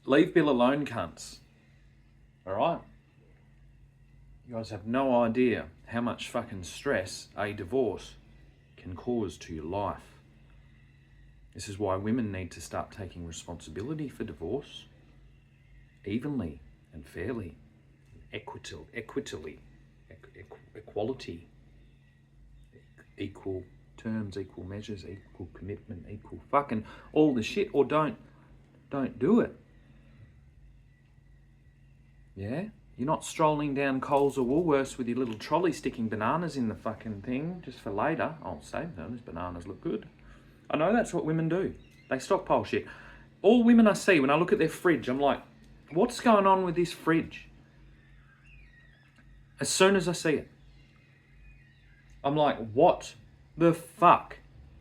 Leave Bill alone, cunts. All right? You guys have no idea how much fucking stress a divorce can cause to your life. This is why women need to start taking responsibility for divorce evenly and fairly, equality, equal terms, equal measures, equal commitment, equal fucking all the shit, or don't do it. Yeah? You're not strolling down Coles or Woolworths with your little trolley sticking bananas in the fucking thing just for later. I'll save them, these bananas look good. I know that's what women do. They stockpile shit. All women I see, when I look at their fridge, I'm like, what's going on with this fridge? As soon as I see it, I'm like, what the fuck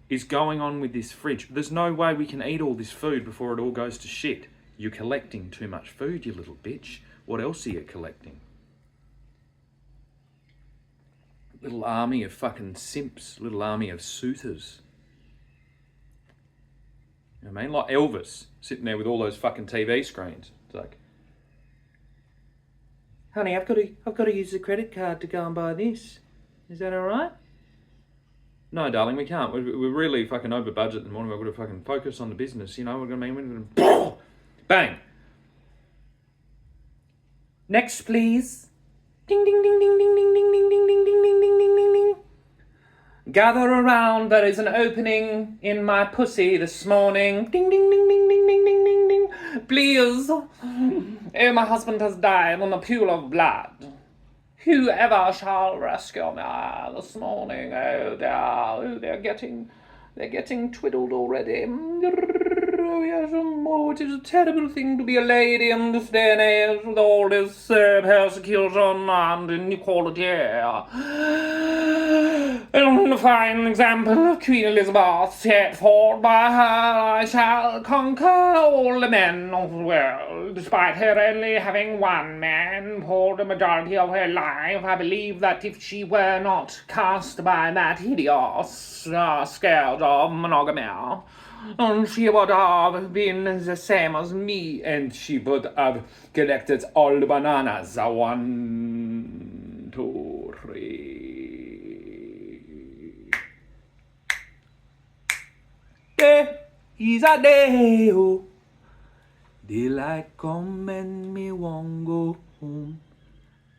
is going on with this fridge? There's no way we can eat all this food before it all goes to shit. You're collecting too much food, you little bitch. What else are you collecting? Little army of fucking simps, little army of suitors. You know what I mean? Like Elvis, sitting there with all those fucking TV screens. It's like, honey, I've got to use the credit card to go and buy this. Is that all right? No, darling, we can't. We're really fucking over budget in the morning. We've got to fucking focus on the business. You know what I mean? We're going to bang. Next, please. Ding, ding, ding, ding, ding, ding, ding, ding, ding, ding, ding, ding, ding, ding, ding, ding. Gather around, there is an opening in my pussy this morning. Ding, ding, ding, ding, ding, ding, ding, ding, ding. Please. Oh, my husband has died in a pool of blood. Whoever shall rescue me this morning? Oh, they're getting twiddled already. Oh, yes, it is a terrible thing to be a lady in this day and age with all this persecution and inequality. And a fine example of Queen Elizabeth set forth by her, I shall conquer all the men of the world, despite her only having one man for the majority of her life. I believe that if she were not cast by that hideous scourge of monogamy, she would have been the same as me, and she would have collected all the bananas. 1, 2, 3. There is a day, oh, daylight come and me won't go home.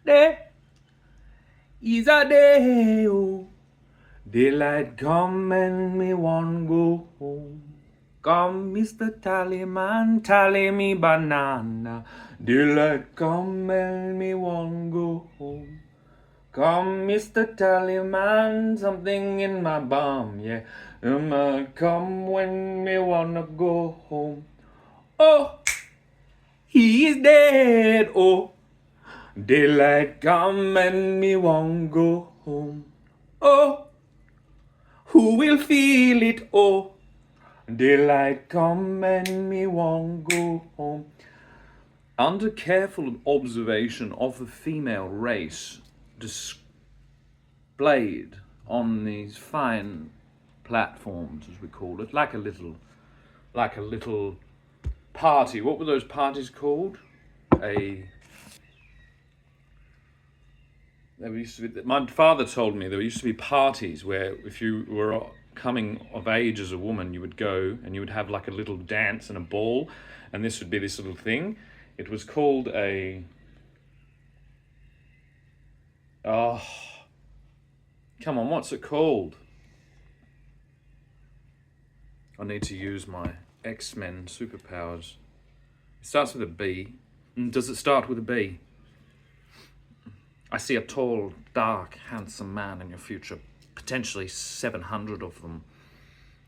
There is a day, oh, daylight come and me won't go home. Come, Mr. Tallyman, tally me banana. Daylight come and me won't go home. Come, Mr. Tallyman, something in my bum, yeah. Come when me wanna go home. Oh, he is dead, oh. Daylight come and me won't go home. Oh, who will feel it, oh. Daylight come and me won't go home. Under careful observation of the female race displayed on these fine platforms, as we call it, like a little party. What were those parties called? My father told me there used to be parties where if you were coming of age as a woman, you would go and you would have like a little dance and a ball, and this would be this little thing. It was called oh, come on, what's it called? I need to use my X-Men superpowers. It starts with a B. Does it start with a B? I see a tall, dark, handsome man in your future. Potentially 700 of them.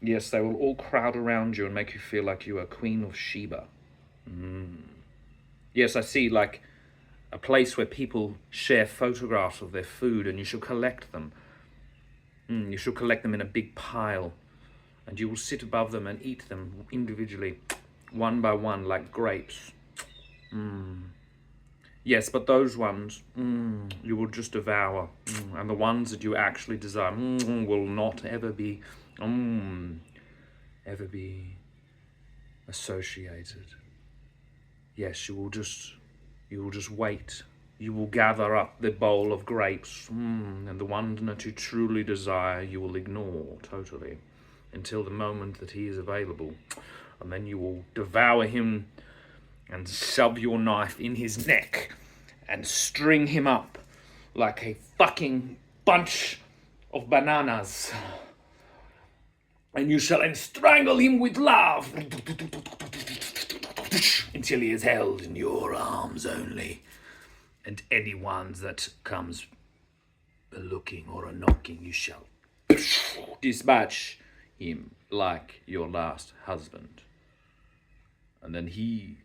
Yes, they will all crowd around you and make you feel like you are Queen of Sheba. Yes, I see like a place where people share photographs of their food and you shall collect them. You shall collect them in a big pile and you will sit above them and eat them individually, one by one, like grapes. Yes, but those ones, you will just devour. And the ones that you actually desire will not ever be associated. Yes, you will just wait. You will gather up the bowl of grapes, and the one that you truly desire you will ignore totally until the moment that he is available. And then you will devour him and shove your knife in his neck and string him up like a fucking bunch of bananas. And you shall then strangle him with love until he is held in your arms only. And anyone that comes a looking or a knocking, you shall dispatch him like your last husband. And then he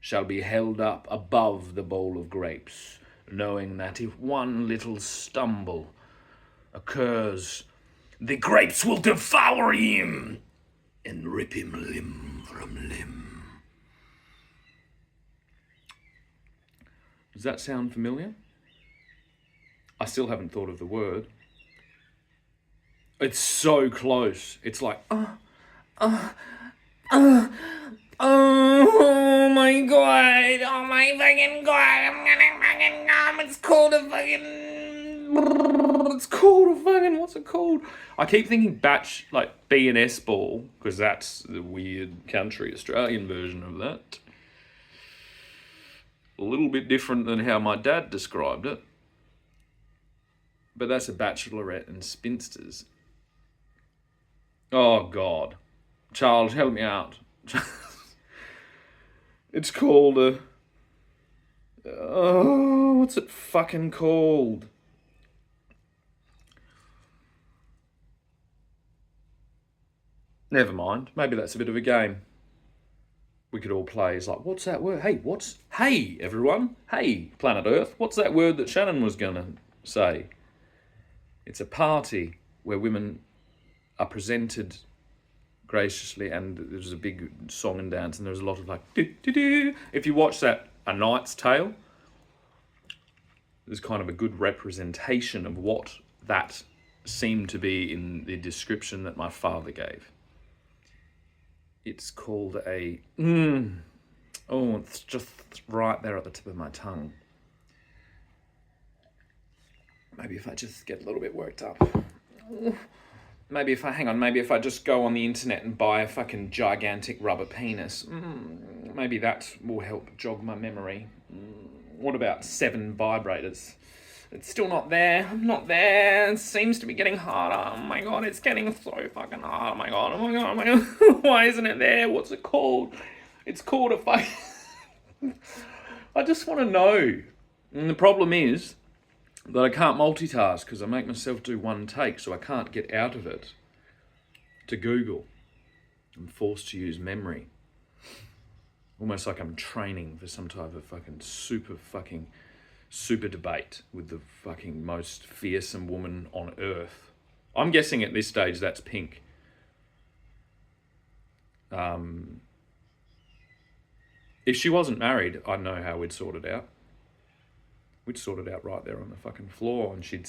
shall be held up above the bowl of grapes, knowing that if one little stumble occurs, the grapes will devour him and rip him limb from limb. Does that sound familiar? I still haven't thought of the word. It's so close. It's like, oh my god, oh my fucking god, I'm gonna fucking come. It's called a fucking, what's it called? I keep thinking batch, like B&S ball, because that's the weird country Australian version of that. A little bit different than how my dad described it. But that's a bachelorette and spinsters. Oh, God. Charles, help me out. It's called what's it fucking called? Never mind. Maybe that's a bit of a game we could all play. Is like, what's that word? Hey, everyone. Hey, planet Earth. What's that word that Shannon was going to say? It's a party where women are presented graciously, and there's a big song and dance, and there's a lot of like, do. If you watch that A Knight's Tale, there's kind of a good representation of what that seemed to be in the description that my father gave. It's called a... it's just right there at the tip of my tongue. Maybe if I just get a little bit worked up. Maybe if I just go on the internet and buy a fucking gigantic rubber penis. Maybe that will help jog my memory. What about 7 vibrators? It's still not there. I'm not there. It seems to be getting harder. Oh my god, it's getting so fucking hard. Oh my god. Why isn't it there? What's it called? It's called a fucking... I just want to know. And the problem is that I can't multitask because I make myself do one take, so I can't get out of it to Google. I'm forced to use memory. Almost like I'm training for some type of fucking super debate with the fucking most fearsome woman on earth. I'm guessing at this stage that's Pink. If she wasn't married, I'd know how we'd sort it out. We'd sort it out right there on the fucking floor, and she'd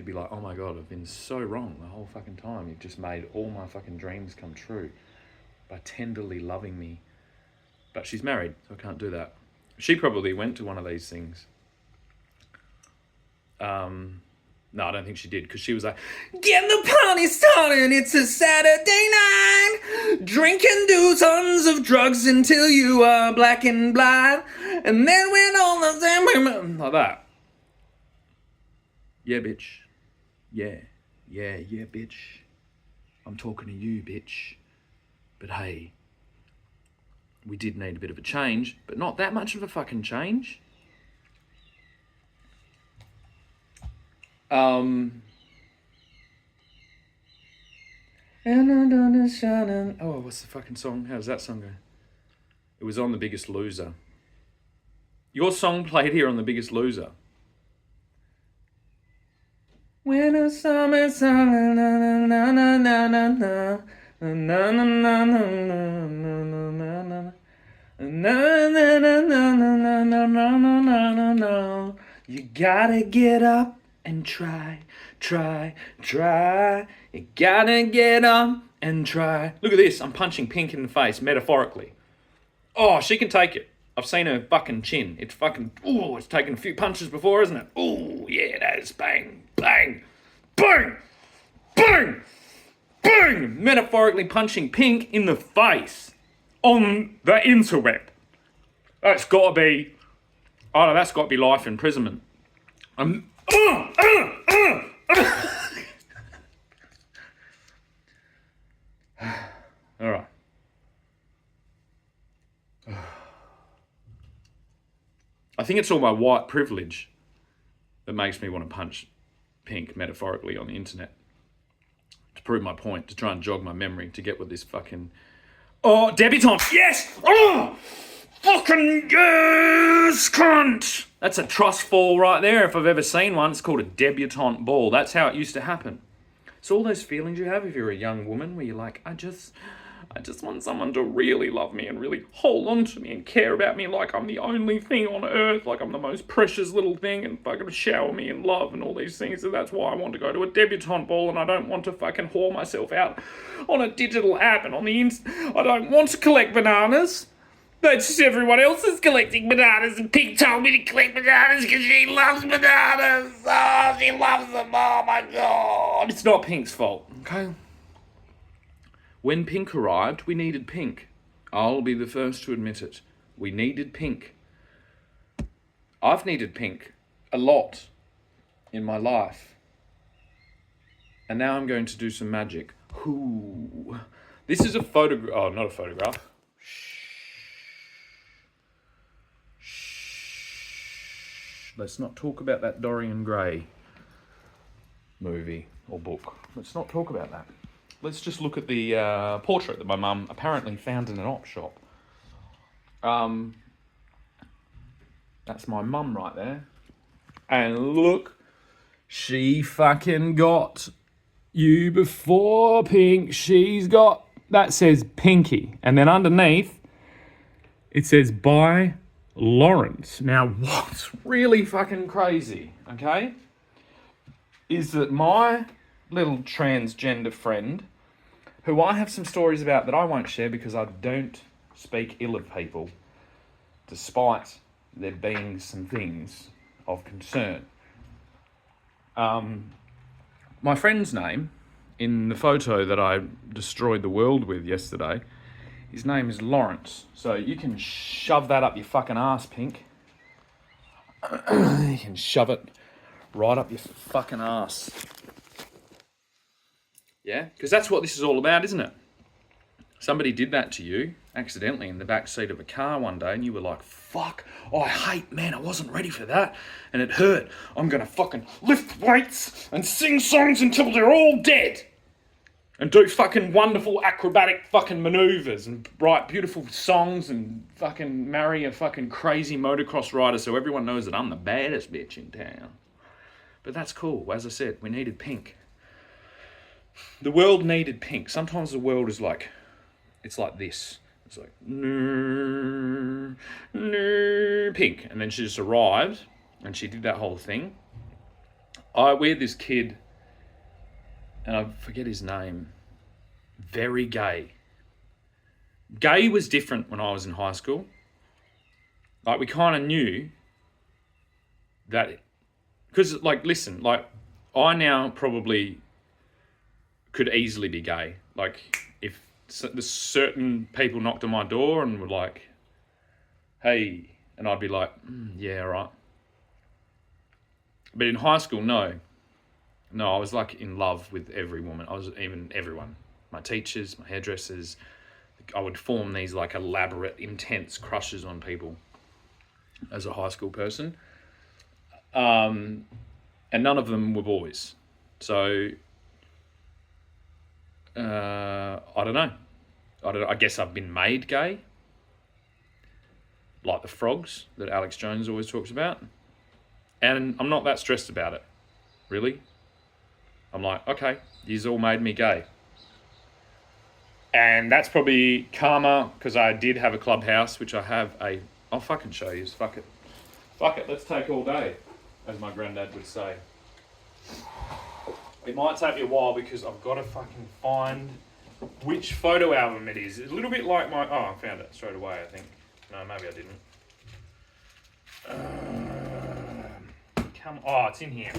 be like, oh my god, I've been so wrong the whole fucking time. You've just made all my fucking dreams come true by tenderly loving me. But she's married, so I can't do that. She probably went to one of these things. No, I don't think she did, because she was like, get the party started, it's a Saturday night. Drink and do tons of drugs until you are black and blind. And then when all the time, like that. Yeah, bitch. Yeah, bitch. I'm talking to you, bitch. But hey, we did need a bit of a change, but not that much of a fucking change. Oh, what's the fucking song? How does that song go? It was on The Biggest Loser. Your song played here on The Biggest Loser. When a summer sun, na na na na na na na na na na na na. You gotta get up and try. You gotta get up and try. Look at this. I'm punching Pink in the face, metaphorically. Oh, she can take it. I've seen her fucking chin. It's fucking, ooh, it's taken a few punches before, isn't it? Ooh, yeah, it has. Bang, bang, bang, bang, bang. Metaphorically punching Pink in the face on the interweb. That's got to be, oh, that's got to be life imprisonment. All right. I think it's all my white privilege that makes me want to punch Pink metaphorically on the internet to prove my point, to try and jog my memory, to get with this fucking... Oh, debutante! Yes! Oh! Fucking yes, cunt! That's a trust fall right there if I've ever seen one. It's called a debutante ball. That's how it used to happen. It's all those feelings you have if you're a young woman where you're like, I just want someone to really love me and really hold on to me and care about me like I'm the only thing on earth, like I'm the most precious little thing, and fucking shower me in love and all these things. So that's why I want to go to a debutante ball, and I don't want to fucking whore myself out on a digital app and on the I don't want to collect bananas. That's just everyone else is collecting bananas, and Pink told me to collect bananas because she loves bananas. Oh, she loves them. Oh my God. It's not Pink's fault, okay? When Pink arrived, we needed Pink. I'll be the first to admit it. We needed Pink. I've needed Pink a lot in my life. And now I'm going to do some magic. Ooh. This is a photograph. Oh, not a photograph. Let's not talk about that Dorian Gray movie or book. Let's not talk about that. Let's just look at the portrait that my mum apparently found in an op shop. That's my mum right there. And look, she fucking got you before Pink. She's got, that says Pinky. And then underneath, it says by Lawrence. Now, what's really fucking crazy, okay, is that my little transgender friend, who I have some stories about that I won't share because I don't speak ill of people, despite there being some things of concern. My friend's name, in the photo that I destroyed the world with yesterday, his name is Lawrence. So you can shove that up your fucking ass, Pink. You can shove it right up your fucking ass. Yeah? Because that's what this is all about, isn't it? Somebody did that to you accidentally in the back seat of a car one day and you were like, fuck, oh, I wasn't ready for that. And it hurt. I'm going to fucking lift weights and sing songs until they're all dead. And do fucking wonderful acrobatic fucking maneuvers and write beautiful songs and fucking marry a fucking crazy motocross rider so everyone knows that I'm the baddest bitch in town. But that's cool. As I said, we needed Pink. The world needed Pink. Sometimes the world is like, it's like this. It's like, Pink. And then she just arrived and she did that whole thing. We had this kid, and I forget his name, very gay. Gay was different when I was in high school. Like, we kind of knew that, because, like, listen, like, I now probably could easily be gay. Like, if there's certain people knocked on my door and were like, hey, and I'd be like, yeah, all right. But in high school, no, I was like in love with every woman. I was even everyone, my teachers, my hairdressers. I would form these like elaborate, intense crushes on people as a high school person. And none of them were boys. So, I don't know. I guess I've been made gay. Like the frogs that Alex Jones always talks about. And I'm not that stressed about it, really. I'm like, okay, you've all made me gay. And that's probably karma, because I did have a clubhouse, which I have I'll fucking show you, fuck it. Fuck it, let's take all day, as my granddad would say. It might take me a while because I've got to fucking find which photo album it is. It's a little bit like I found it straight away, I think. No, maybe I didn't. Come, oh, it's in here.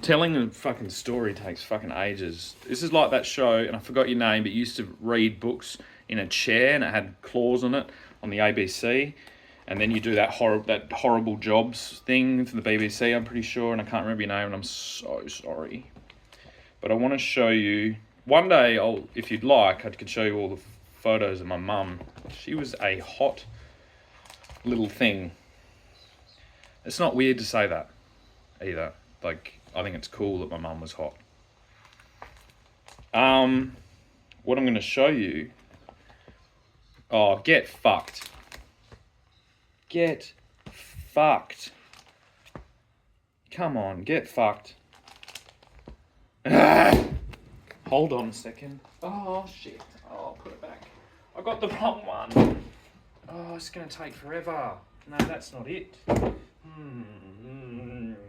Telling a fucking story takes fucking ages. This is like that show, and I forgot your name, but you used to read books in a chair, and it had claws on it on the ABC, and then you do that horrible jobs thing for the BBC, I'm pretty sure, and I can't remember your name, and I'm so sorry. But I want to show you one day. If you'd like, I could show you all the photos of my mum. She was a hot little thing. It's not weird to say that either. Like, I think it's cool that my mum was hot. What I'm going to show you... Oh, get fucked. Get fucked. Come on, get fucked. Hold on a second. Oh, shit. Oh, I'll put it back. I got the wrong one. Oh, it's going to take forever. No, that's not it.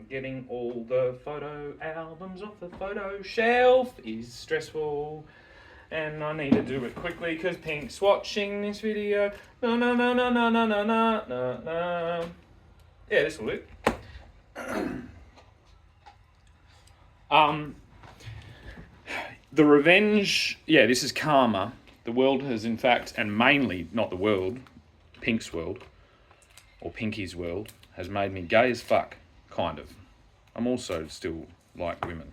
Getting all the photo albums off the photo shelf is stressful, and I need to do it quickly because Pink's watching this video. No. Yeah, this will do. The revenge. Yeah, this is karma. The world has, in fact, and mainly not the world, Pink's world or Pinky's world, has made me gay as fuck. Kind of. I'm also still like women.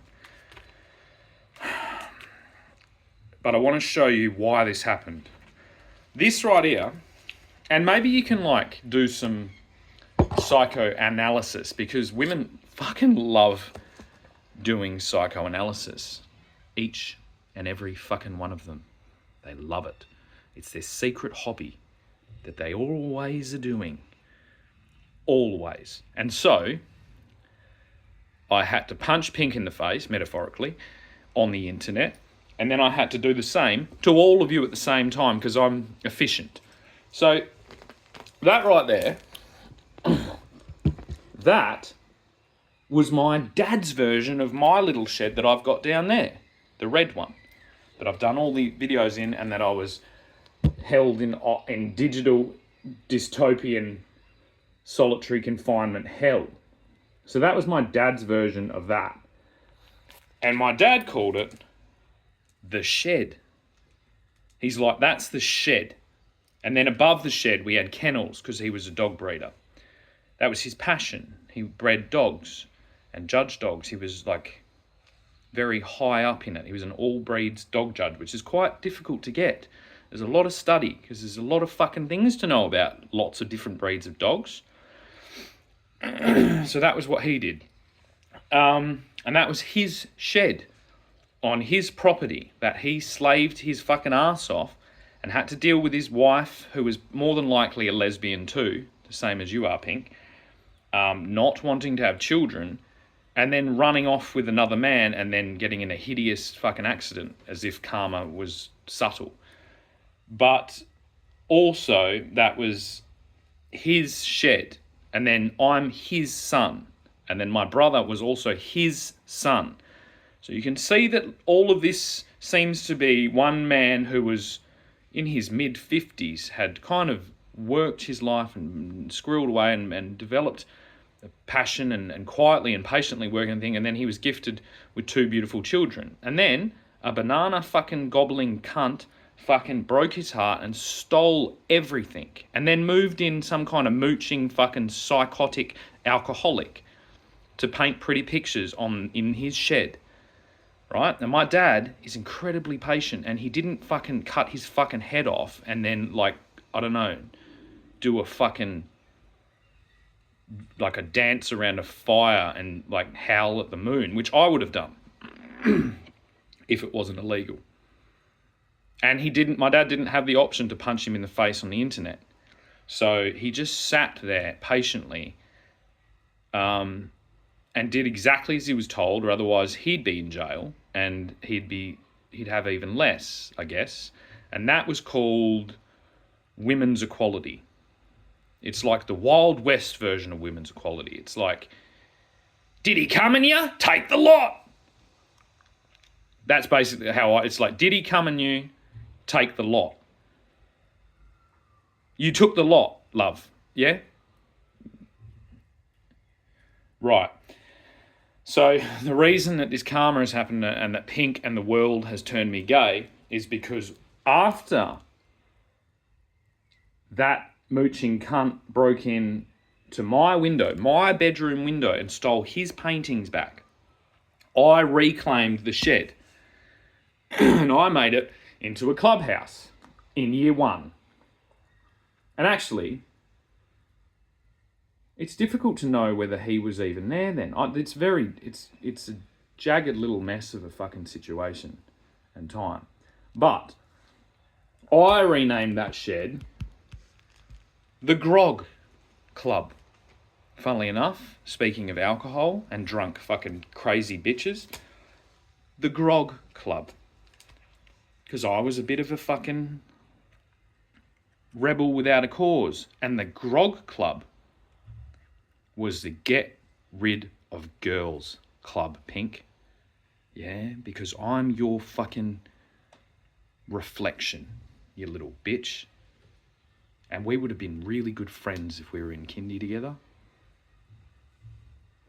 But I want to show you why this happened. This right here, and maybe you can like do some psychoanalysis, because women fucking love doing psychoanalysis. Each and every fucking one of them. They love it. It's their secret hobby that they always are doing. Always. And so I had to punch Pink in the face, metaphorically, on the internet. And then I had to do the same to all of you at the same time because I'm efficient. So that right there, that was my dad's version of my little shed that I've got down there. The red one that I've done all the videos in, and that I was held in digital dystopian solitary confinement hell. So that was my dad's version of that. And my dad called it the shed. He's like, that's the shed. And then above the shed, we had kennels because he was a dog breeder. That was his passion. He bred dogs and judged dogs. He was like very high up in it. He was an all breeds dog judge, which is quite difficult to get. There's a lot of study because there's a lot of fucking things to know about lots of different breeds of dogs. So that was what he did. And that was his shed on his property that he slaved his fucking ass off and had to deal with his wife, who was more than likely a lesbian too, the same as you are, Pink, not wanting to have children, and then running off with another man and then getting in a hideous fucking accident as if karma was subtle. But also that was his shed. And then I'm his son. And then my brother was also his son. So you can see that all of this seems to be one man who was in his mid-50s, had kind of worked his life and squirreled away and developed a passion and quietly and patiently working thing. And then he was gifted with 2 beautiful children. And then a banana fucking gobbling cunt fucking broke his heart and stole everything, and then moved in some kind of mooching fucking psychotic alcoholic to paint pretty pictures in his shed, right? And my dad is incredibly patient, and he didn't fucking cut his fucking head off and then, like, I don't know, do a fucking like a dance around a fire and like howl at the moon, which I would have done if it wasn't illegal. And my dad didn't have the option to punch him in the face on the internet. So he just sat there patiently and did exactly as he was told, or otherwise he'd be in jail and he'd have even less, I guess. And that was called women's equality. It's like the Wild West version of women's equality. It's like, did he come in you? Take the lot. That's basically how it's like, did he come in you? take the lot. You took the lot, love. Yeah? Right. So the reason that this karma has happened and that Pink and the world has turned me gay is because after that mooching cunt broke in to my window, my bedroom window, and stole his paintings back, I reclaimed the shed and I made it into a clubhouse in year 1. And actually, it's difficult to know whether he was even there then. It's a jagged little mess of a fucking situation and time. But I renamed that shed the G.R.O.G Club. Funnily enough, speaking of alcohol and drunk fucking crazy bitches, the G.R.O.G Club. Because I was a bit of a fucking rebel without a cause. And the G.R.O.G Club was the Get Rid of Girls Club, Pink. Yeah, because I'm your fucking reflection, you little bitch. And we would have been really good friends if we were in kindy together.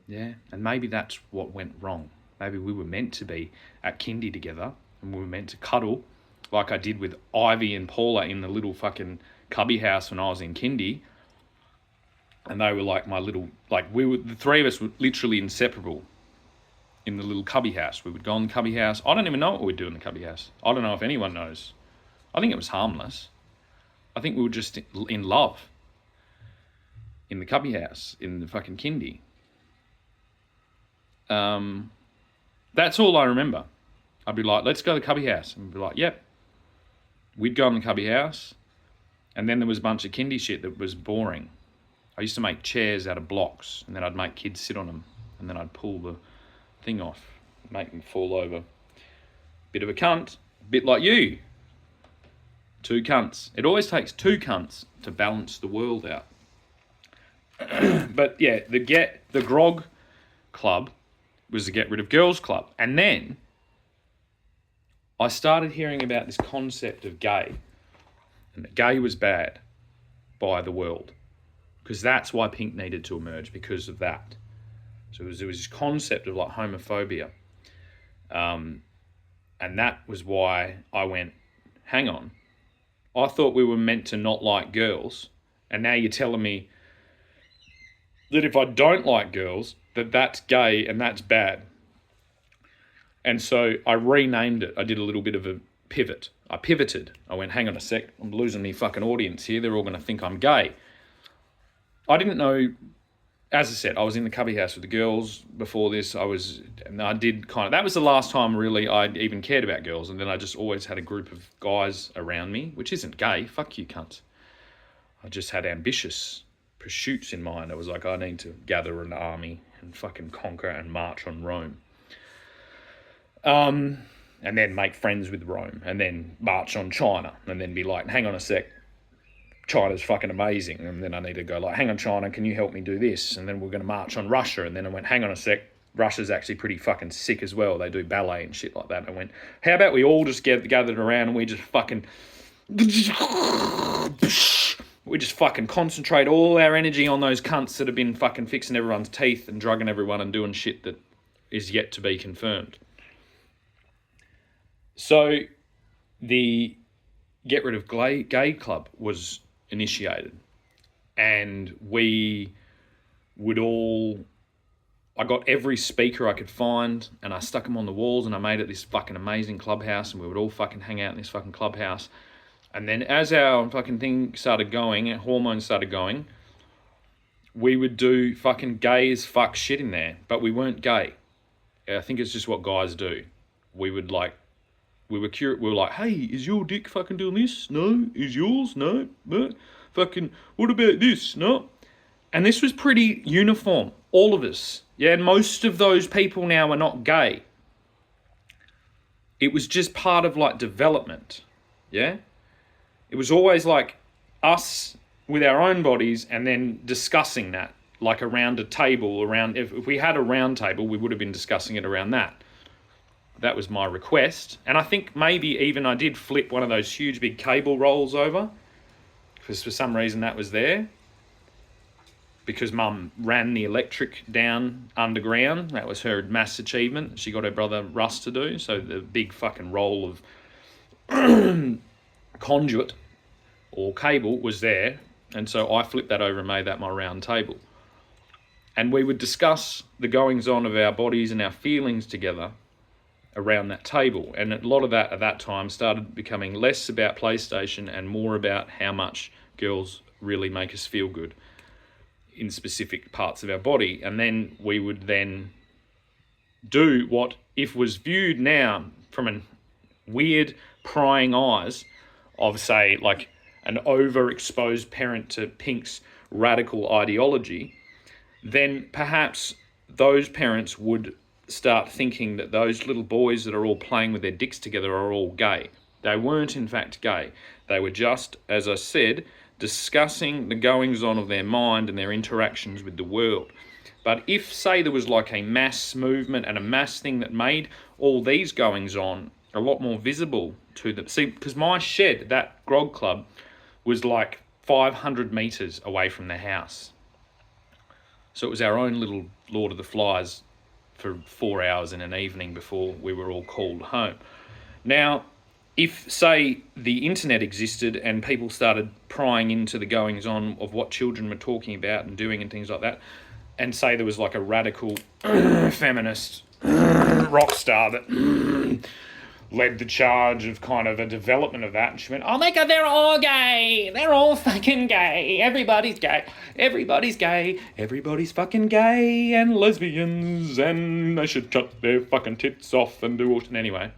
Yeah, and maybe that's what went wrong. Maybe we were meant to be at kindy together and we were meant to cuddle like I did with Ivy and Paula in the little fucking cubby house when I was in kindy. And they were like my little, like the three of us were literally inseparable in the little cubby house. We would go in the cubby house. I don't even know what we'd do in the cubby house. I don't know if anyone knows. I think it was harmless. I think we were just in love in the cubby house, in the fucking kindy. That's all I remember. I'd be like, let's go to the cubby house. And we'd be like, yep. We'd go in the cubby house. And then there was a bunch of kindy shit that was boring. I used to make chairs out of blocks, and then I'd make kids sit on them, and then I'd pull the thing off, make them fall over. Bit of a cunt, a bit like you. 2 cunts. It always takes 2 cunts to balance the world out. But yeah, the G.R.O.G Club was the Get Rid of Girls Club. And then I started hearing about this concept of gay, and that gay was bad by the world. Because that's why Pink needed to emerge, because of that. So there was this concept of like homophobia. And that was why I went, hang on. I thought we were meant to not like girls. And now you're telling me that if I don't like girls, that's gay and that's bad. And so I renamed it. I did a little bit of a pivot. I pivoted. I went, hang on a sec. I'm losing my fucking audience here. They're all going to think I'm gay. I didn't know, as I said, I was in the cubby house with the girls before this. That was the last time really I even cared about girls. And then I just always had a group of guys around me, which isn't gay. Fuck you, cunts. I just had ambitious pursuits in mind. I was like, I need to gather an army and fucking conquer and march on Rome. And then make friends with Rome and then march on China and then be like, hang on a sec. China's fucking amazing. And then I need to go like, hang on, China, can you help me do this? And then we're going to march on Russia. And then I went, hang on a sec. Russia's actually pretty fucking sick as well. They do ballet and shit like that. And I went, how about we all just gathered around and we just fucking concentrate all our energy on those cunts that have been fucking fixing everyone's teeth and drugging everyone and doing shit that is yet to be confirmed. So the Get Rid of Gay Club was initiated, and we would I got every speaker I could find and I stuck them on the walls and I made it this fucking amazing clubhouse, and we would all fucking hang out in this fucking clubhouse. And then as our fucking thing started going, our hormones started going, we would do fucking gay as fuck shit in there, but we weren't gay. I think it's just what guys do. We were like, hey, is your dick fucking doing this? No. Is yours? No. Fucking, what about this? No. And this was pretty uniform. All of us. Yeah, and most of those people now are not gay. It was just part of like development. Yeah? It was always like us with our own bodies and then discussing that. Like around a table, if we had a round table, we would have been discussing it around that. that was my request. And I think maybe even I did flip one of those huge big cable rolls over, because for some reason that was there. Because Mum ran the electric down underground. That was her mass achievement. She got her brother Russ to do. So the big fucking roll of conduit or cable was there. And so I flipped that over and made that my round table. And we would discuss the goings-on of our bodies and our feelings together around that table. And a lot of that at that time started becoming less about PlayStation and more about how much girls really make us feel good in specific parts of our body. And then we would then do what, if was viewed now from a weird prying eyes of, say, like an overexposed parent to Pink's radical ideology, then perhaps those parents would start thinking that those little boys that are all playing with their dicks together are all gay. They weren't in fact gay. They were just, as I said, discussing the goings-on of their mind and their interactions with the world. But if, say, there was like a mass movement and a mass thing that made all these goings-on a lot more visible to them. See, because my shed, that grog club, was like 500 metres away from the house. So it was our own little Lord of the Flies for 4 hours in an evening before we were all called home. Now, if, say, the internet existed and people started prying into the goings-on of what children were talking about and doing and things like that, and say there was like a radical feminist rock star that led the charge of kind of a development of that, and she went, oh my God, they're all gay. They're all fucking gay. Everybody's gay. Everybody's gay. Everybody's fucking gay and lesbians, and they should cut their fucking tits off and do it. Anyway.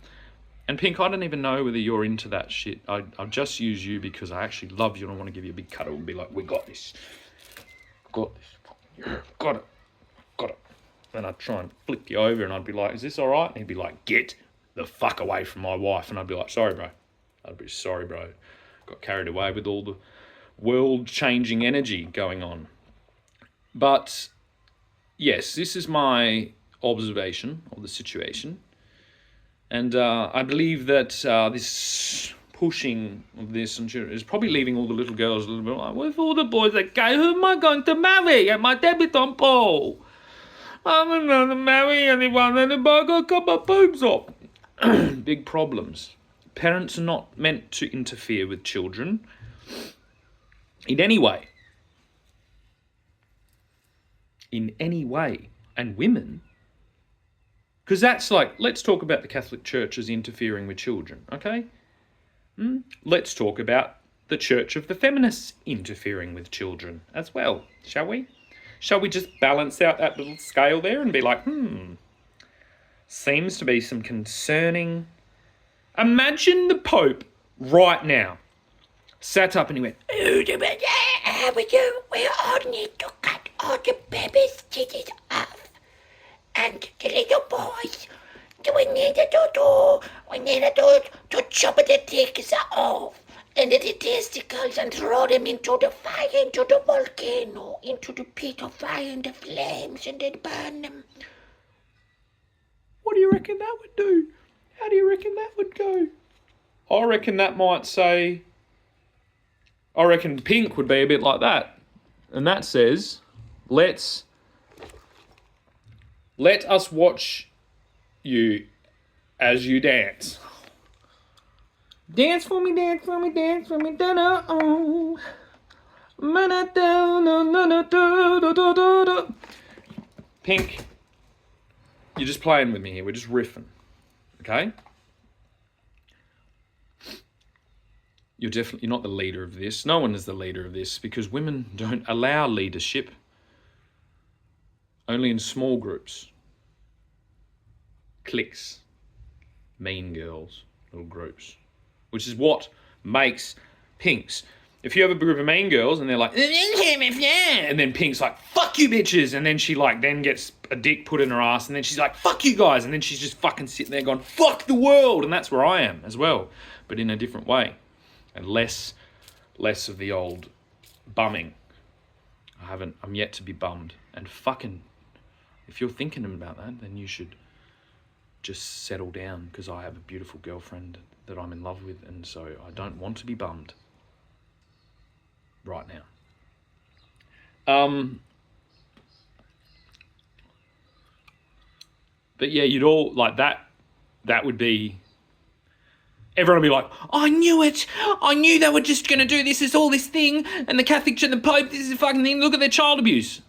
And Pink, I don't even know whether you're into that shit. I'll just use you because I actually love you and I want to give you a big cuddle and be like, we got this. Got this. Yeah, got it. Got it. And I'd try and flip you over and I'd be like, is this all right? And he'd be like, get the fuck away from my wife. And I'd be like, sorry, bro. I'd be sorry, bro. Got carried away with all the world-changing energy going on. But, yes, this is my observation of the situation. And I believe that this pushing of this is probably leaving all the little girls a little bit like, with all the boys that gay, who am I going to marry at my debutante ball? I'm not going to marry anyone, anybody got to cut my boobs off. Big problems. Parents are not meant to interfere with children in any way. In any way. And women... Because that's like, let's talk about the Catholic Church as interfering with children, okay? Let's talk about the Church of the Feminists interfering with children as well, shall we? Shall we just balance out that little scale there and be like, seems to be some concerning... Imagine the Pope right now sat up and he went, we all need to cut all the baby's titties off. And the little boys, we need to chop the dicks off and the testicles and throw them into the fire, into the volcano, into the pit of fire and the flames, and then burn them. What do you reckon that would do? How do you reckon that would go? I reckon that might say... I reckon Pink would be a bit like that. And that says, let us watch you as you dance. Dance for me, dance for me, dance for me, da-da-oh. Pink, you're just playing with me here. We're just riffing, okay? You're not the leader of this. No one is the leader of this because women don't allow leadership. Only in small groups. Cliques. Mean girls. Little groups. Which is what makes Pink's. If you have a group of mean girls and they're like, and then Pink's like, fuck you bitches. And then she then gets a dick put in her ass. And then she's like, fuck you guys. And then she's just fucking sitting there going, fuck the world. And that's where I am as well. But in a different way. And less of the old bumming. I'm yet to be bummed. And fucking, if you're thinking about that, then you should just settle down because I have a beautiful girlfriend that I'm in love with, and so I don't want to be bummed right now. But yeah, you'd all like that. That would be. Everyone would be like, I knew it. I knew they were just going to do this. It's all this thing. And the Catholic Church and the Pope, this is a fucking thing. Look at their child abuse.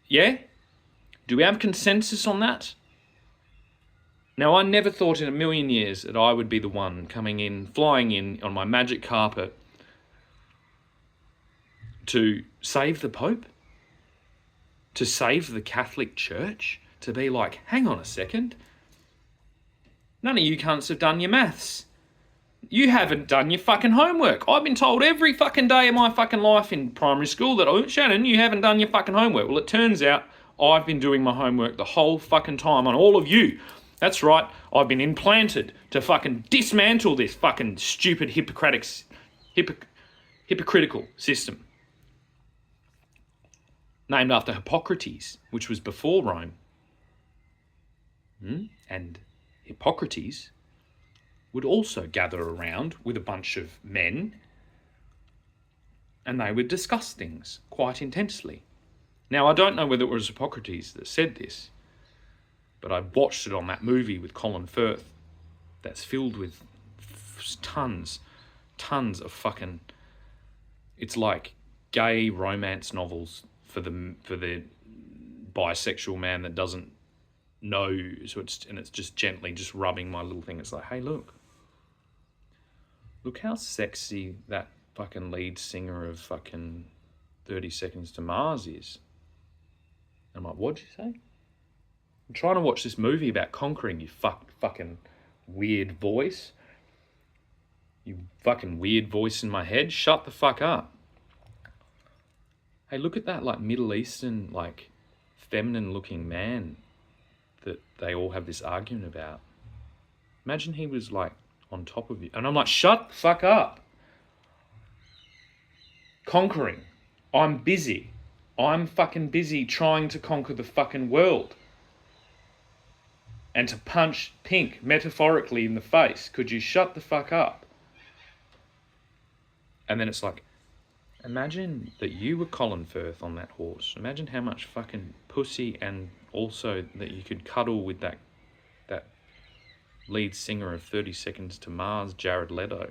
Yeah? Do we have consensus on that? Now, I never thought in a million years that I would be the one coming in, flying in on my magic carpet to save the Pope, to save the Catholic Church, to be like, hang on a second. None of you cunts have done your maths. You haven't done your fucking homework. I've been told every fucking day of my fucking life in primary school that, oh, Shannon, you haven't done your fucking homework. Well, it turns out I've been doing my homework the whole fucking time on all of you. That's right, I've been implanted to fucking dismantle this fucking stupid hypocritical system. Named after Hippocrates, which was before Rome. And Hippocrates would also gather around with a bunch of men and they would discuss things quite intensely. Now, I don't know whether it was Hippocrates that said this, but I watched it on that movie with Colin Firth that's filled with tons of fucking... It's like gay romance novels for the bisexual man that doesn't know, so it's just gently just rubbing my little thing. It's like, hey, look how sexy that fucking lead singer of fucking 30 Seconds to Mars is. And I'm like, what'd you say? I'm trying to watch this movie about conquering, you fucking weird voice. You fucking weird voice in my head. Shut the fuck up. Hey, look at that like Middle Eastern, like feminine looking man that they all have this argument about. Imagine he was like on top of you. And I'm like, shut the fuck up. Conquering. I'm busy. I'm fucking busy trying to conquer the fucking world. And to punch Pink metaphorically in the face. Could you shut the fuck up? And then it's like, imagine that you were Colin Firth on that horse. Imagine how much fucking pussy, and also that you could cuddle with that lead singer of 30 Seconds to Mars, Jared Leto.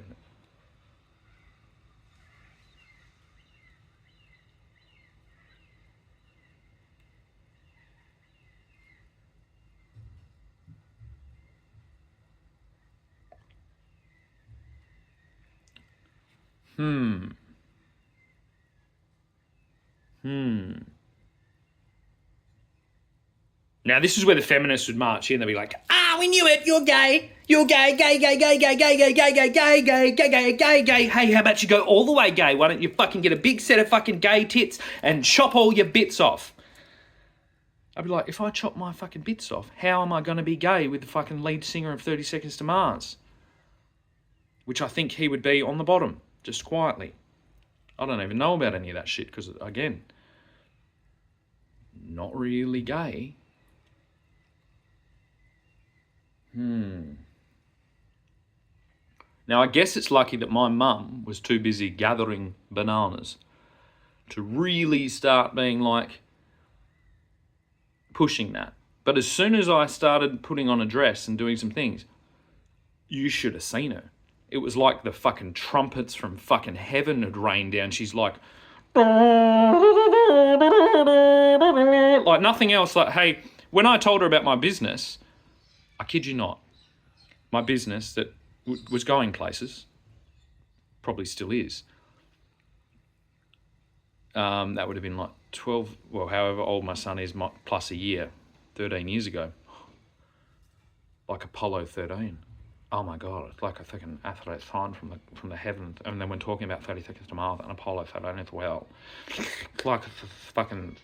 Now, this is where the feminists would march in. They'd be like, we knew it. You're gay. You're gay, gay, gay, gay, gay, gay, gay, gay, gay, gay, gay, gay, gay, gay, gay. Hey, how about you go all the way gay? Why don't you fucking get a big set of fucking gay tits and chop all your bits off? I'd be like, if I chop my fucking bits off, how am I going to be gay with the fucking lead singer of 30 Seconds to Mars? Which I think he would be on the bottom, just quietly. I don't even know about any of that shit because, again, not really gay. Now, I guess it's lucky that my mum was too busy gathering bananas to really start being like pushing that. But as soon as I started putting on a dress and doing some things, you should have seen her. It was like the fucking trumpets from fucking heaven had rained down. She's like nothing else. Like, hey, when I told her about my business, I kid you not, my business that was going places, probably still is. That would have been like 12, well, however old my son is, plus a year, 13 years ago. Like Apollo 13. Oh my God, it's like a fucking athlete's sign from the heavens. And then when talking about 30 Seconds to Mars and Apollo 13 as well, it's like a fucking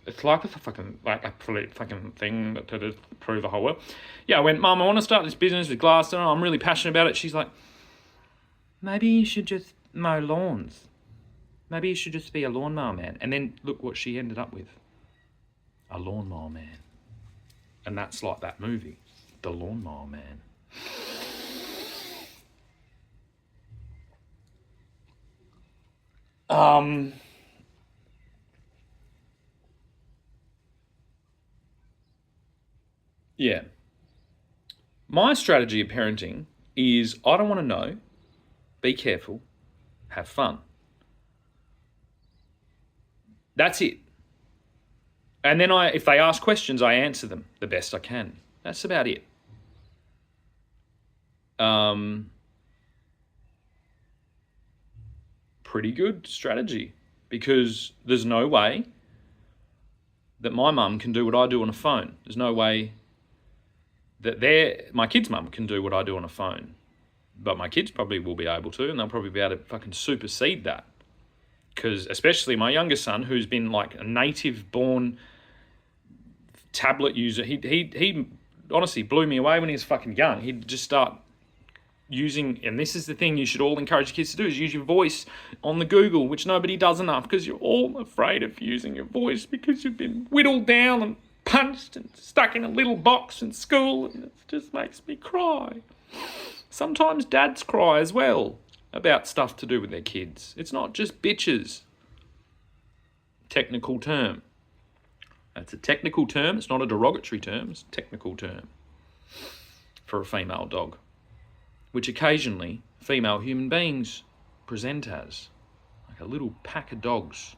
like absolute fucking thing to prove the whole world. Yeah, I went, Mum, I want to start this business with glass. I'm really passionate about it. She's like, maybe you should just mow lawns. Maybe you should just be a lawnmower man. And then look what she ended up with. A lawnmower man. And that's like that movie, The Lawnmower Man. Yeah. My strategy of parenting is I don't want to know, be careful, have fun. That's it. And then if they ask questions, I answer them the best I can. That's about it. Pretty good strategy, because there's no way that my mum can do what I do on a phone. There's no way that my kid's mum can do what I do on a phone. But my kids probably will be able to, and they'll probably be able to fucking supersede that. Because especially my youngest son, who's been like a native born tablet user, he honestly blew me away when he was fucking young. He'd just start using, and this is the thing you should all encourage your kids to do, is use your voice on the Google, which nobody does enough, because you're all afraid of using your voice because you've been whittled down and punched and stuck in a little box in school, and it just makes me cry. Sometimes dads cry as well about stuff to do with their kids. It's not just bitches. Technical term. That's a technical term. It's not a derogatory term. It's a technical term for a female dog, which occasionally female human beings present as, like a little pack of dogs.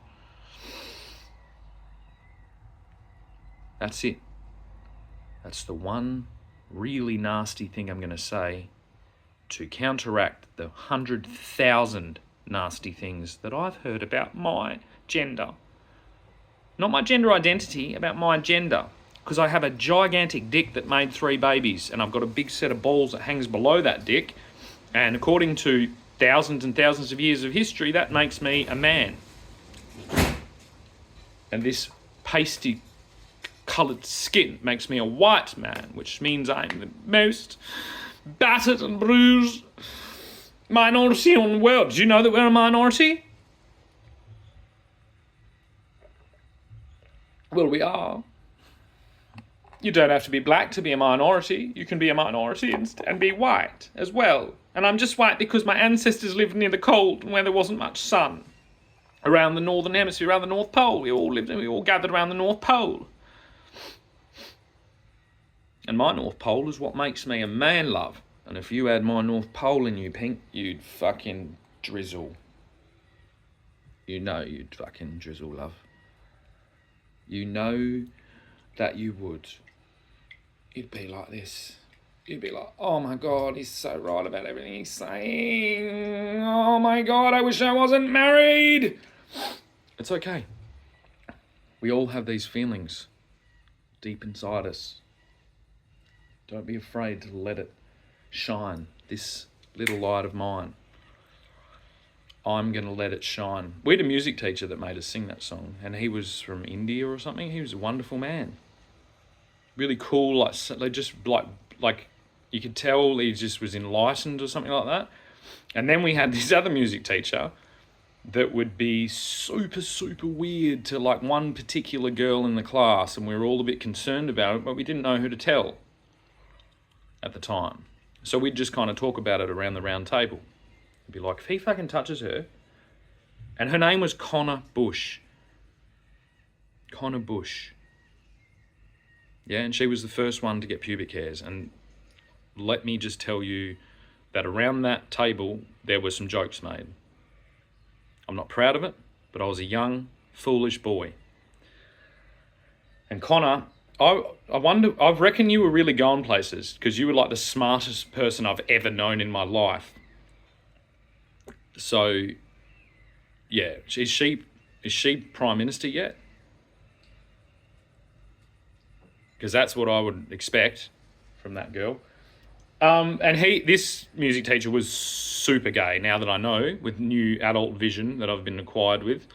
That's it. That's the one really nasty thing I'm going to say to counteract the 100,000 nasty things that I've heard about my gender. Not my gender identity, about my gender. Because I have a gigantic dick that made 3 babies, and I've got a big set of balls that hangs below that dick. And according to thousands and thousands of years of history, that makes me a man. And this pasty coloured skin makes me a white man, which means I'm the most battered and bruised minority in the world. Do you know that we're a minority? Well, we are. You don't have to be black to be a minority. You can be a minority and be white as well. And I'm just white because my ancestors lived near the cold and where there wasn't much sun. Around the northern hemisphere, around the North Pole. We all gathered around the North Pole. And my North Pole is what makes me a man, love. And if you had my North Pole in you, Pink, you'd fucking drizzle. You know you'd fucking drizzle, love. You know that you would. You'd be like this. You'd be like, oh my God, he's so right about everything he's saying. Oh my God, I wish I wasn't married. It's okay. We all have these feelings deep inside us. Don't be afraid to let it shine, this little light of mine. I'm going to let it shine. We had a music teacher that made us sing that song, and he was from India or something. He was a wonderful man. Really cool, like you could tell he just was enlightened or something like that. And then we had this other music teacher that would be super, super weird to like one particular girl in the class, and we were all a bit concerned about it, but we didn't know who to tell at the time. So we'd just kind of talk about it around the round table. It'd be like, if he fucking touches her, and her name was Connor Bush. Connor Bush. Yeah, and she was the first one to get pubic hairs. And let me just tell you that around that table, there were some jokes made. I'm not proud of it, but I was a young, foolish boy. And Connor, I reckon you were really going places, because you were like the smartest person I've ever known in my life. So, yeah, is she Prime Minister yet? Because that's what I would expect from that girl. And this music teacher was super gay, now that I know, with new adult vision that I've been acquired with.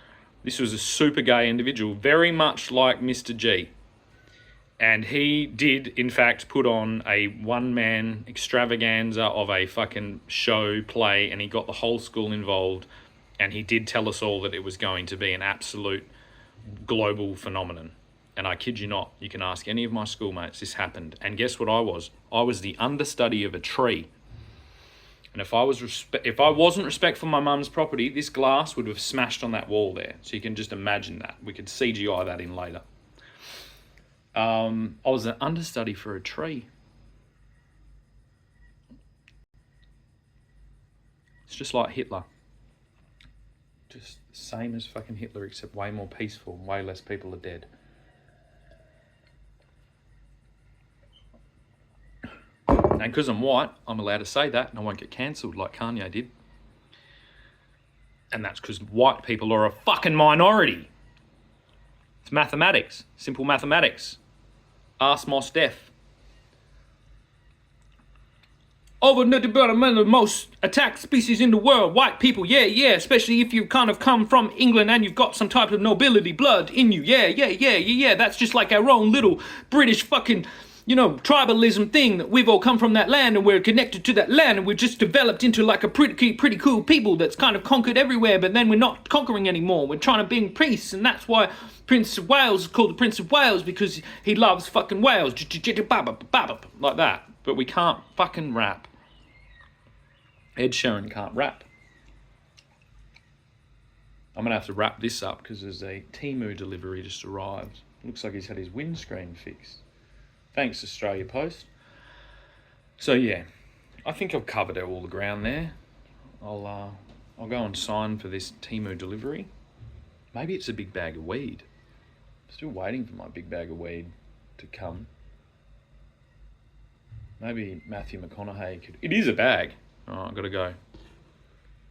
This was a super gay individual, very much like Mr. G. And he did, in fact, put on a one-man extravaganza of a fucking show, play, and he got the whole school involved. And he did tell us all that it was going to be an absolute global phenomenon. And I kid you not, you can ask any of my schoolmates, this happened. And guess what I was? I was the understudy of a tree. And if I wasn't respectful of my mum's property, this glass would have smashed on that wall there. So you can just imagine that. We could CGI that in later. I was an understudy for a tree. It's just like Hitler. Just the same as fucking Hitler, except way more peaceful and way less people are dead. And because I'm white, I'm allowed to say that and I won't get cancelled like Kanye did. And that's because white people are a fucking minority. It's mathematics. Simple mathematics. Ask Mos Def. Over the most attacked species in the world, white people, yeah, especially if you've kind of come from England and you've got some type of nobility blood in you, yeah, that's just like our own little British fucking, tribalism thing, that we've all come from that land and we're connected to that land and we've just developed into like a pretty cool people that's kind of conquered everywhere, but then we're not conquering anymore, we're trying to be peace, and that's why Prince of Wales is called the Prince of Wales, because he loves fucking whales, like that, but we can't fucking rap. Ed Sheeran can't rap. I'm going to have to wrap this up because there's a Temu delivery just arrived. Looks like he's had his windscreen fixed. Thanks, Australia Post. So yeah, I think I've covered all the ground there. I'll go and sign for this Temu delivery. Maybe it's a big bag of weed. Still waiting for my big bag of weed to come. Maybe Matthew McConaughey could... It is a bag. Oh, I've got to go.